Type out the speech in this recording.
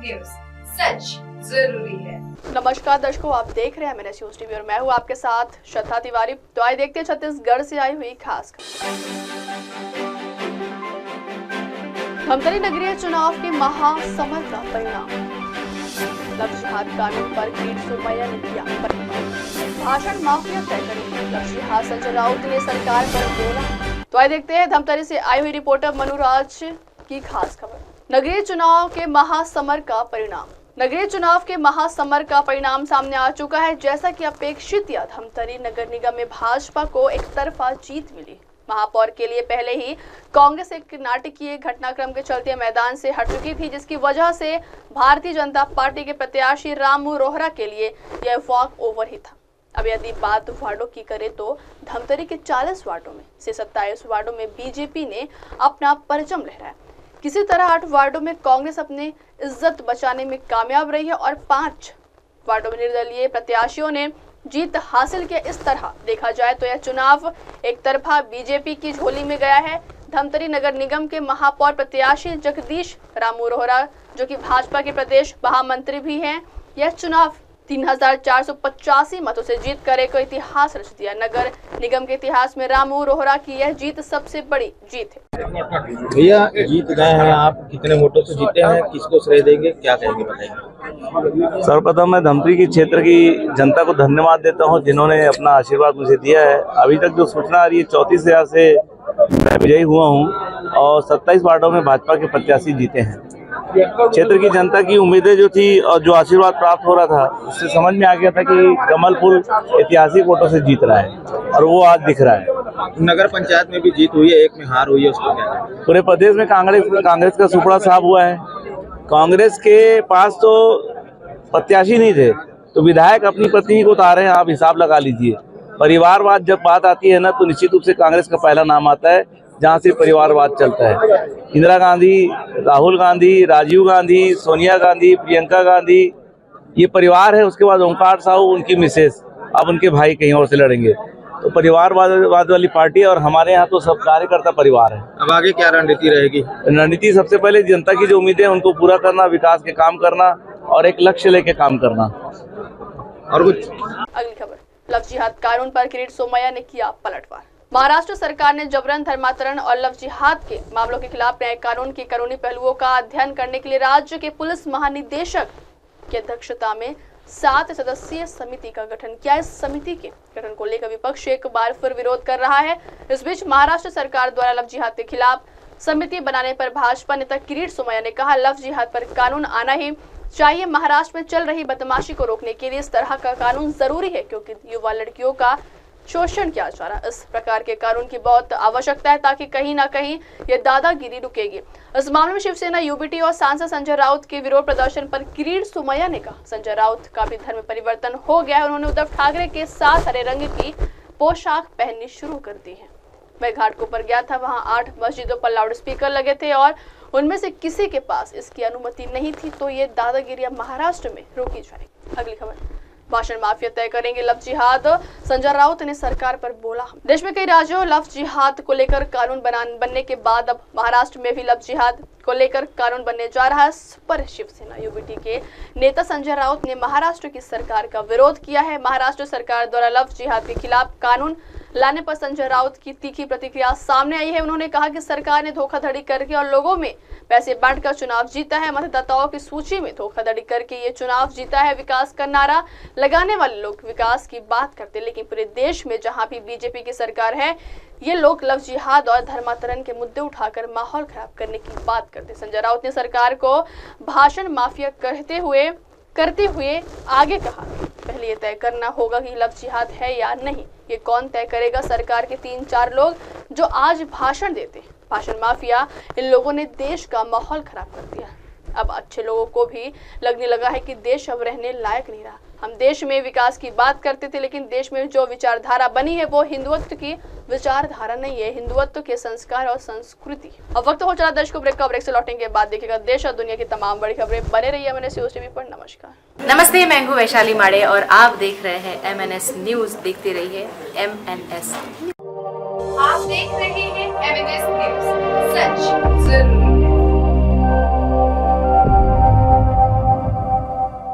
News, सच जरूरी है। नमस्कार दर्शकों, आप देख रहे हैं MNS न्यूज टीवी और मैं हूं आपके साथ श्रद्धा तिवारी। तो आइए देखते हैं छत्तीसगढ़ से आई हुई खास धमतरी नगरीय चुनाव के महासमर का परिणाम। लव जिहाद कानून पर किरीट सोमैया ने किया भाषण, माफिया तय करेगी। लव जिहाद संजय राउत ने सरकार पर बोला। तो आइए देखते हैं धमतरी से आई हुई रिपोर्टर मनुराज की खास खबर। नगरीय चुनाव के महासमर का परिणाम। नगरीय चुनाव के महासमर का परिणाम सामने आ चुका है। जैसा कि अपेक्षित या धमतरी नगर निगम में भाजपा को एक तरफा जीत मिली। महापौर के लिए पहले ही कांग्रेस एक नाटकीय घटनाक्रम के चलते मैदान से हट चुकी थी, जिसकी वजह से भारतीय जनता पार्टी के प्रत्याशी रामू रोहरा के लिए यह वॉक ओवर ही था। अब यदि बात वार्डों की करें तो धमतरी के 40 वार्डों में से 27 वार्डों में बीजेपी ने अपना परचम लहराया। किसी तरह 8 वार्डों में कांग्रेस अपनी इज्जत बचाने में कामयाब रही है और 5 वार्डों में निर्दलीय प्रत्याशियों ने जीत हासिल किया। इस तरह देखा जाए तो यह चुनाव एक तरफा बीजेपी की झोली में गया है। धमतरी नगर निगम के महापौर प्रत्याशी जगदीश रामू रोहरा, जो कि भाजपा के प्रदेश महामंत्री भी हैं, यह चुनाव 3485 मतों से जीत कर एक इतिहास रच दिया। नगर निगम के इतिहास में रामू रोहरा की यह जीत सबसे बड़ी जीत है। भैया जीत गए हैं आप, कितने वोटों से जीते हैं, किसको श्रेय देंगे, क्या कहेंगे बताइए। सर्वप्रथम मैं धमतरी की क्षेत्र की जनता को धन्यवाद देता हूं, जिन्होंने अपना आशीर्वाद मुझे दिया है। अभी तक जो सूचना आ रही है 34,000 से मैं विजयी हुआ हूं और 27 वार्डों में भाजपा के प्रत्याशी जीते हैं। क्षेत्र की जनता की उम्मीदें जो थी और जो आशीर्वाद प्राप्त हो रहा था, उससे समझ में आ गया था कि कमल पुल ऐतिहासिक वोटों से जीत रहा है और वो आज दिख रहा है। नगर पंचायत में भी जीत हुई है, एक में हार हुई है, उसको क्या है? पूरे प्रदेश में कांग्रेस का सुपड़ा साफ हुआ है। कांग्रेस के पास तो प्रत्याशी नहीं थे तो विधायक अपनी पत्नी को उतारे हैं। आप हिसाब लगा लीजिए। परिवारवाद जब बात आती है ना, तो निश्चित रूप से कांग्रेस का पहला नाम आता है, जहां से परिवारवाद चलता है। इंदिरा गांधी, राहुल गांधी, राजीव गांधी, सोनिया गांधी, प्रियंका गांधी, ये परिवार है। उसके बाद ओंकार साहू, उनकी मिसेस, अब उनके भाई कहीं और से लड़ेंगे। तो परिवारवाद वाली पार्टी है और हमारे यहाँ तो सब कार्यकर्ता परिवार है। अब आगे क्या रणनीति रहेगी? रणनीति सबसे पहले जनता की जो उम्मीदें हैं उनको पूरा करना, विकास के काम करना और एक लक्ष्य लेके काम करना। और कुछ अगली खबर, लव जिहाद कानून पर किरीट सोमैया ने किया पलटवार। महाराष्ट्र सरकार ने जबरन धर्मांतरण और लव जिहाद के मामलों के खिलाफ न्यायिक कानून के कानूनी पहलुओं का अध्ययन करने के लिए राज्य के पुलिस महानिदेशक की अध्यक्षता में 7 सदस्यीय समिति का गठन किया। इस समिति के गठन को लेकर विपक्ष एक बार फिर विरोध कर रहा है। इस बीच महाराष्ट्र सरकार द्वारा लव जिहाद के खिलाफ समिति बनाने पर भाजपा नेता किरीट सोमैया ने कहा, लव जिहाद पर कानून आना ही चाहिए। महाराष्ट्र में चल रही बदमाशी को रोकने के लिए इस तरह का कानून जरूरी है, क्योंकि युवा लड़कियों का शोषण किया जा रहा है। इस प्रकार के कानून की बहुत आवश्यकता है, ताकि कहीं ना कहीं ये दादागिरी रुकेगी। इस मामले में शिवसेना, यूबीटी और सांसद संजय राउत के विरोध प्रदर्शन पर किरीट सोमैया ने कहा, संजय राउत का भी धर्म परिवर्तन हो गया है। उन्होंने उद्धव ठाकरे के साथ हरे रंग की पोशाक पहननी शुरू कर दी है। मैं घाटकों पर गया था, वहाँ 8 मस्जिदों पर लाउड स्पीकर लगे थे और उनमें से किसी के पास इसकी अनुमति नहीं थी। तो ये दादागिरी महाराष्ट्र में रोकी जाएगी। अगली खबर, भाषण माफिया तय करेंगे लव जिहाद, संजय राउत ने सरकार पर बोला। देश में कई राज्यों लव जिहाद को लेकर कानून बनने के बाद अब महाराष्ट्र में भी लव जिहाद को लेकर कानून बनने जा रहा है। इस पर शिवसेना, यूबीटी के नेता संजय राउत ने महाराष्ट्र की सरकार का विरोध किया है। महाराष्ट्र सरकार द्वारा लव जिहाद के खिलाफ कानून लाने पर संजय राउत की तीखी प्रतिक्रिया सामने आई है। उन्होंने कहा कि सरकार ने धोखाधड़ी करके और लोगों में पैसे बांटकर चुनाव जीता है। मतदाताओं की सूची में धोखाधड़ी करके ये चुनाव जीता है। विकास का नारा लगाने वाले लोग विकास की बात करते, लेकिन पूरे देश में जहां भी बीजेपी की सरकार है, ये लोग लव जिहाद और धर्मांतरण के मुद्दे उठाकर माहौल खराब करने की बात करते। संजय राउत ने सरकार को भाषण माफिया करते हुए आगे कहा, पहले ये तय करना होगा कि लव जिहाद है या नहीं। ये कौन तय करेगा? सरकार के 3-4 लोग जो आज भाषण देते। भाषण माफिया, इन लोगों ने देश का माहौल खराब कर दिया। अब अच्छे लोगों को भी लगने लगा है कि देश अब रहने लायक नहीं रहा। हम देश में विकास की बात करते थे, लेकिन देश में जो विचारधारा बनी है वो हिंदुत्व की विचारधारा नहीं है, हिंदुत्व के संस्कार और संस्कृति। अब वक्त हो चला दर्शकों ब्रेक का। ब्रेक से लौटेंगे के बाद देखिएगा देश और दुनिया की तमाम बड़ी खबरें। बने रहिए MNS न्यूज टीवी पर। नमस्कार, नमस्ते, मैं हूं वैशाली माड़े और आप देख रहे हैं MNS न्यूज। देखते रहिए MNS। आप देख रहे हैं MNS न्यूज, सच जरूरी।